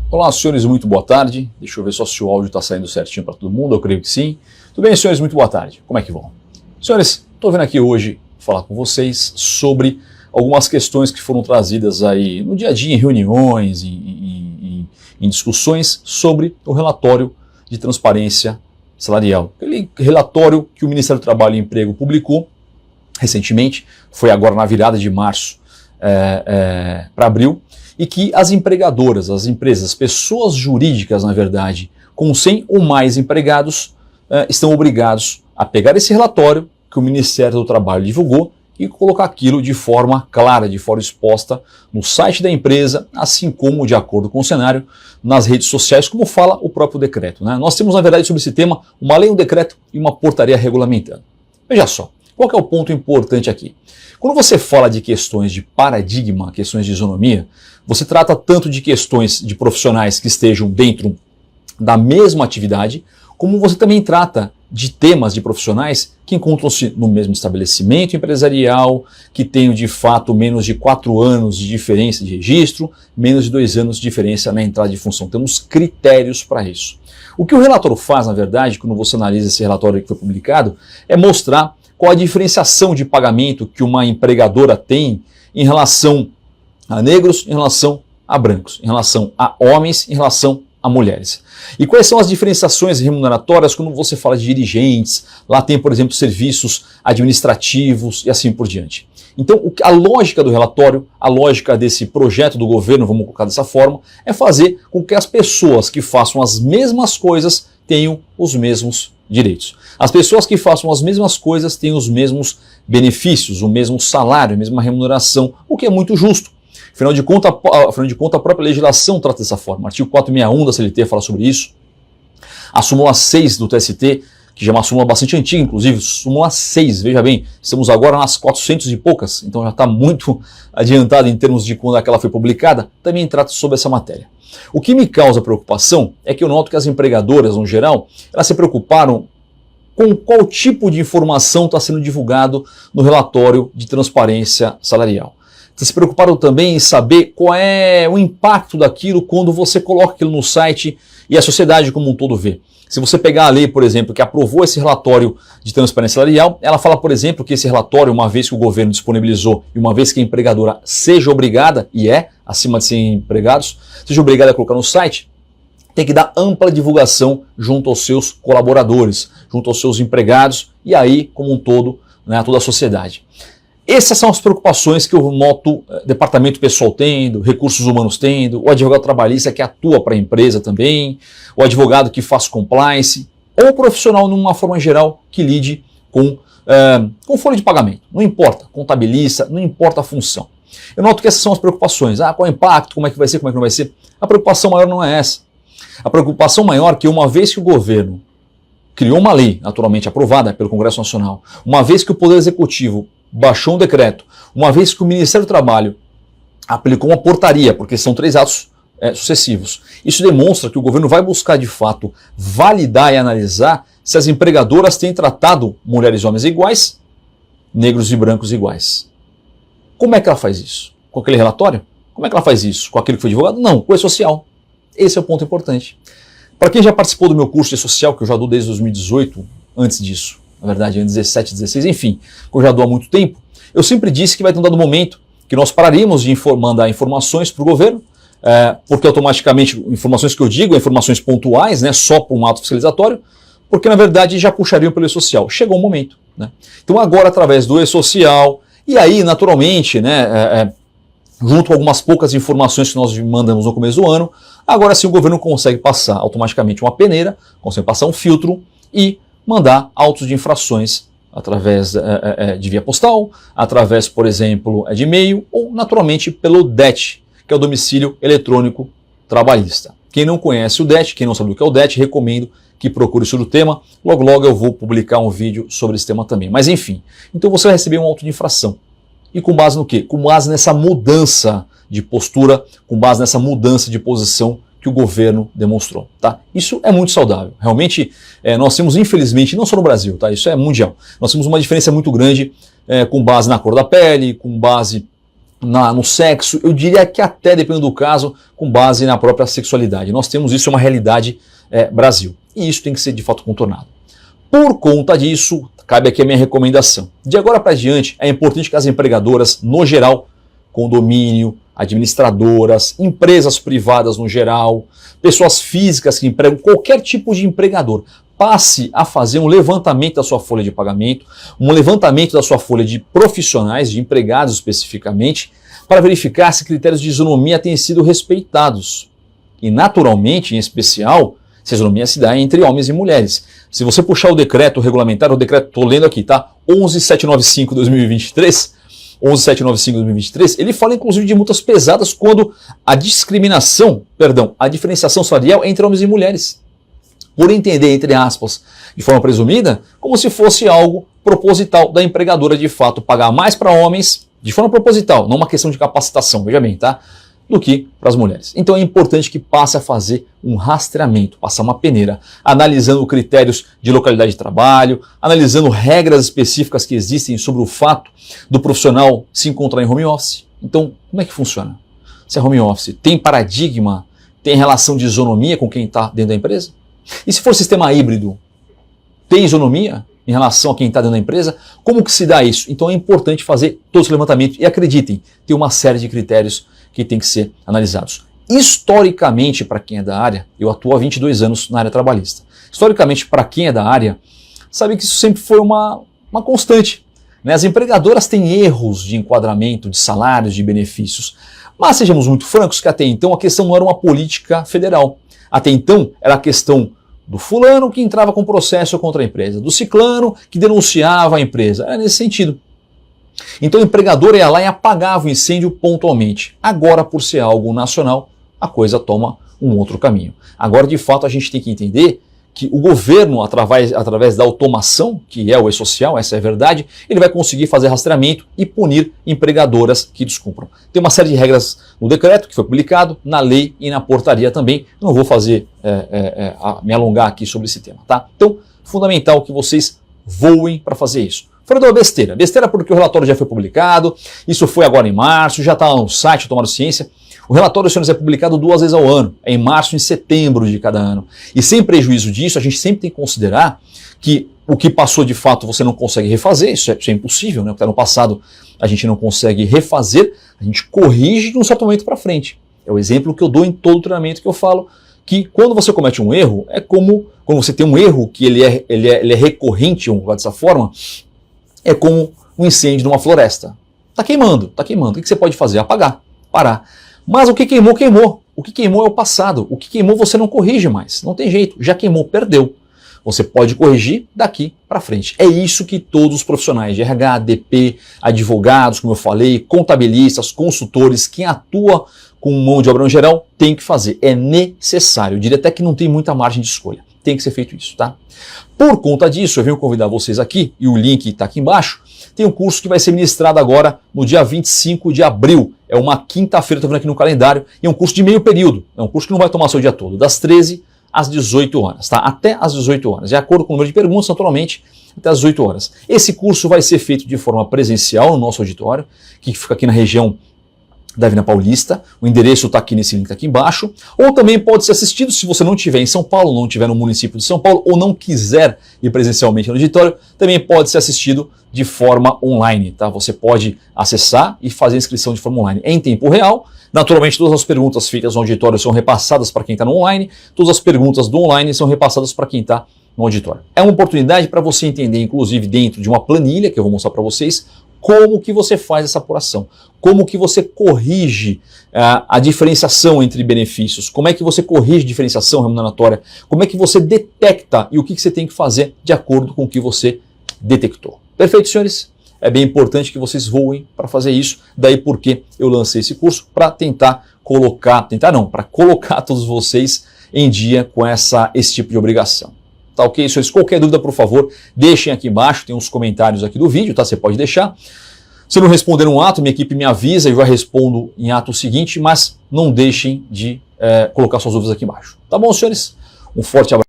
Olá, senhores, muito boa tarde. Deixa eu ver só se o áudio está saindo certinho para todo mundo, eu creio que sim. Tudo bem, senhores, muito boa tarde. Como é que vão? Senhores, estou vindo aqui hoje falar com vocês sobre algumas questões que foram trazidas aí no dia a dia, em reuniões, em discussões sobre o relatório de transparência salarial. Aquele relatório que o Ministério do Trabalho e Emprego publicou recentemente, foi agora na virada de março para abril, e que as empregadoras, as empresas, as pessoas jurídicas, na verdade, com 100 ou mais empregados, estão obrigados a pegar esse relatório que o Ministério do Trabalho divulgou e colocar aquilo de forma clara, de forma exposta no site da empresa, assim como, de acordo com o cenário, nas redes sociais, como fala o próprio decreto, né? Nós temos, na verdade, sobre esse tema, uma lei, um decreto e uma portaria regulamentando. Veja só, qual que é o ponto importante aqui? Quando você fala de questões de paradigma, questões de isonomia, você trata tanto de questões de profissionais que estejam dentro da mesma atividade, como você também trata de temas de profissionais que encontram-se no mesmo estabelecimento empresarial, que tenham de fato menos de 4 anos de diferença de registro, menos de 2 anos de diferença na entrada de função. Temos critérios para isso. O que o relatório faz, na verdade, quando você analisa esse relatório que foi publicado, é mostrar qual a diferenciação de pagamento que uma empregadora tem em relação a negros, em relação a brancos, em relação a homens, em relação a mulheres. E quais são as diferenciações remuneratórias quando você fala de dirigentes? Lá tem, por exemplo, serviços administrativos e assim por diante. Então, a lógica do relatório, a lógica desse projeto do governo, vamos colocar dessa forma, é fazer com que as pessoas que façam as mesmas coisas tenham os mesmos direitos. As pessoas que façam as mesmas coisas tenham os mesmos benefícios, o mesmo salário, a mesma remuneração, o que é muito justo. Afinal de contas, a própria legislação trata dessa forma. O artigo 461 da CLT fala sobre isso. A súmula 6 do TST, que já é uma súmula bastante antiga, inclusive, súmula 6, veja bem, estamos agora nas 400 e poucas, então já está muito adiantado em termos de quando aquela foi publicada, também trata sobre essa matéria. O que me causa preocupação é que eu noto que as empregadoras, no geral, elas se preocuparam com qual tipo de informação está sendo divulgado no relatório de transparência salarial. Se preocuparam também em saber qual é o impacto daquilo quando você coloca aquilo no site e a sociedade como um todo vê. Se você pegar a lei, por exemplo, que aprovou esse relatório de transparência salarial, ela fala, por exemplo, que esse relatório, uma vez que o governo disponibilizou e uma vez que a empregadora seja obrigada, e é, acima de 100 empregados, seja obrigada a colocar no site, tem que dar ampla divulgação junto aos seus colaboradores, junto aos seus empregados e aí, como um todo, né, toda a sociedade. Essas são as preocupações que eu noto departamento pessoal tendo, recursos humanos tendo, o advogado trabalhista que atua para a empresa também, o advogado que faz compliance, ou o profissional numa forma geral que lide com folha de pagamento. Não importa, contabilista, não importa a função. Eu noto que essas são as preocupações. Qual é o impacto, como é que vai ser, como é que não vai ser? A preocupação maior não é essa. A preocupação maior é que uma vez que o governo criou uma lei, naturalmente aprovada pelo Congresso Nacional, uma vez que o Poder Executivo baixou um decreto, uma vez que o Ministério do Trabalho aplicou uma portaria, porque são 3 atos sucessivos, isso demonstra que o governo vai buscar de fato validar e analisar se as empregadoras têm tratado mulheres e homens iguais, negros e brancos iguais. Como é que ela faz isso? Com aquele relatório? Como é que ela faz isso? Com aquilo que foi divulgado? Não, com o E-Social. Esse é o ponto importante. Para quem já participou do meu curso de E-Social, que eu já dou desde 2018, antes disso, na verdade, em 17, 16, enfim, que eu já dou há muito tempo, eu sempre disse que vai ter um dado momento que nós pararíamos de mandar informações para o governo, porque automaticamente, informações que eu digo, informações pontuais, né, só para um ato fiscalizatório, porque na verdade já puxariam pelo E-Social. Chegou o momento, né? Então agora, através do E-Social, e aí, naturalmente, né, junto com algumas poucas informações que nós mandamos no começo do ano, agora sim o governo consegue passar automaticamente uma peneira, consegue passar um filtro e mandar autos de infrações através de via postal, através, por exemplo, de e-mail ou, naturalmente, pelo DET, que é o Domicílio Eletrônico Trabalhista. Quem não conhece o DET, quem não sabe o que é o DET, recomendo que procure sobre o tema. Logo, logo eu vou publicar um vídeo sobre esse tema também. Mas, enfim, então você vai receber um auto de infração. E com base no quê? Com base nessa mudança de postura, com base nessa mudança de posição que o governo demonstrou, tá? Isso é muito saudável. Realmente, nós temos, infelizmente, não só no Brasil, tá? Isso é mundial. Nós temos uma diferença muito grande com base na cor da pele, com base no sexo, eu diria que até, dependendo do caso, com base na própria sexualidade. Nós temos isso, é uma realidade Brasil. E isso tem que ser de fato contornado. Por conta disso, cabe aqui a minha recomendação. De agora para diante, é importante que as empregadoras, no geral, condomínio, administradoras, empresas privadas no geral, pessoas físicas que empregam, qualquer tipo de empregador, passe a fazer um levantamento da sua folha de pagamento, um levantamento da sua folha de profissionais, de empregados especificamente, para verificar se critérios de isonomia têm sido respeitados. E naturalmente, em especial, se a isonomia se dá entre homens e mulheres. Se você puxar o decreto regulamentar, o decreto, estou lendo aqui, tá? 11.795/2023, 11.795/2023, ele fala inclusive de multas pesadas quando a diferenciação salarial é entre homens e mulheres. Por entender, entre aspas, de forma presumida, como se fosse algo proposital da empregadora de fato pagar mais para homens, de forma proposital, não uma questão de capacitação, veja bem, tá? Do que para as mulheres. Então é importante que passe a fazer um rastreamento, passar uma peneira, analisando critérios de localidade de trabalho, analisando regras específicas que existem sobre o fato do profissional se encontrar em home office. Então, como é que funciona? Se é home office, tem paradigma, tem relação de isonomia com quem está dentro da empresa? E se for sistema híbrido, tem isonomia em relação a quem está dentro da empresa? Como que se dá isso? Então é importante fazer todo esse levantamento e acreditem, tem uma série de critérios que tem que ser analisados. Historicamente, para quem é da área, eu atuo há 22 anos na área trabalhista. Historicamente, para quem é da área, sabe que isso sempre foi uma constante. Né? As empregadoras têm erros de enquadramento, de salários, de benefícios. Mas sejamos muito francos que até então a questão não era uma política federal. Até então era a questão do fulano que entrava com processo contra a empresa, do ciclano que denunciava a empresa. Era nesse sentido. Então o empregador ia lá e apagava o incêndio pontualmente. Agora, por ser algo nacional, a coisa toma um outro caminho. Agora, de fato, a gente tem que entender que o governo, através da automação, que é o e-social, essa é a verdade, ele vai conseguir fazer rastreamento e punir empregadoras que descumpram. Tem uma série de regras no decreto que foi publicado, na lei e na portaria também. Não vou me alongar aqui sobre esse tema, tá? Então, fundamental que vocês voem para fazer isso. Fora da besteira. Besteira porque o relatório já foi publicado, isso foi agora em março, já está no site Tomaram Ciência. O relatório, senhores, é publicado 2 vezes ao ano, é em março e em setembro de cada ano. E sem prejuízo disso, a gente sempre tem que considerar que o que passou de fato você não consegue refazer, isso é impossível, né? O que está no passado a gente não consegue refazer, a gente corrige de um certo momento para frente. É o exemplo que eu dou em todo o treinamento que eu falo, que quando você comete um erro, é como quando você tem um erro que ele é recorrente, vamos falar dessa forma, é como um incêndio numa floresta. Está queimando, está queimando. O que você pode fazer? Apagar, parar. Mas o que queimou, queimou. O que queimou é o passado. O que queimou você não corrige mais. Não tem jeito. Já queimou, perdeu. Você pode corrigir daqui para frente. É isso que todos os profissionais de RH, DP, advogados, como eu falei, contabilistas, consultores, quem atua com mão de obra no geral, tem que fazer. É necessário. Eu diria até que não tem muita margem de escolha. Tem que ser feito isso, tá? Por conta disso, eu venho convidar vocês aqui, e o link está aqui embaixo, tem um curso que vai ser ministrado agora no dia 25 de abril. É uma quinta-feira, estou vendo aqui no calendário, e é um curso de meio período. É um curso que não vai tomar seu dia todo, das 13 às 18 horas, tá? Até às 18 horas, de acordo com o número de perguntas, naturalmente, até às 18 horas. Esse curso vai ser feito de forma presencial no nosso auditório, que fica aqui na região da Avenida Paulista, o endereço está aqui nesse link aqui embaixo, ou também pode ser assistido se você não estiver em São Paulo, não estiver no município de São Paulo, ou não quiser ir presencialmente no auditório, também pode ser assistido de forma online, tá? Você pode acessar e fazer a inscrição de forma online em tempo real. Naturalmente, todas as perguntas feitas no auditório são repassadas para quem está no online, todas as perguntas do online são repassadas para quem está no auditório. É uma oportunidade para você entender, inclusive dentro de uma planilha, que eu vou mostrar para vocês, como que você faz essa apuração, como que você corrige a diferenciação entre benefícios, como é que você corrige a diferenciação remuneratória, como é que você detecta e o que você tem que fazer de acordo com o que você detectou. Perfeito, senhores? É bem importante que vocês voem para fazer isso, daí porque eu lancei esse curso para para colocar todos vocês em dia com esse tipo de obrigação. Tá ok, senhores? Qualquer dúvida, por favor, deixem aqui embaixo, tem uns comentários aqui do vídeo, tá? Você pode deixar. Se não responder um ato, minha equipe me avisa e eu já respondo em ato seguinte, mas não deixem de colocar suas dúvidas aqui embaixo. Tá bom, senhores? Um forte abraço.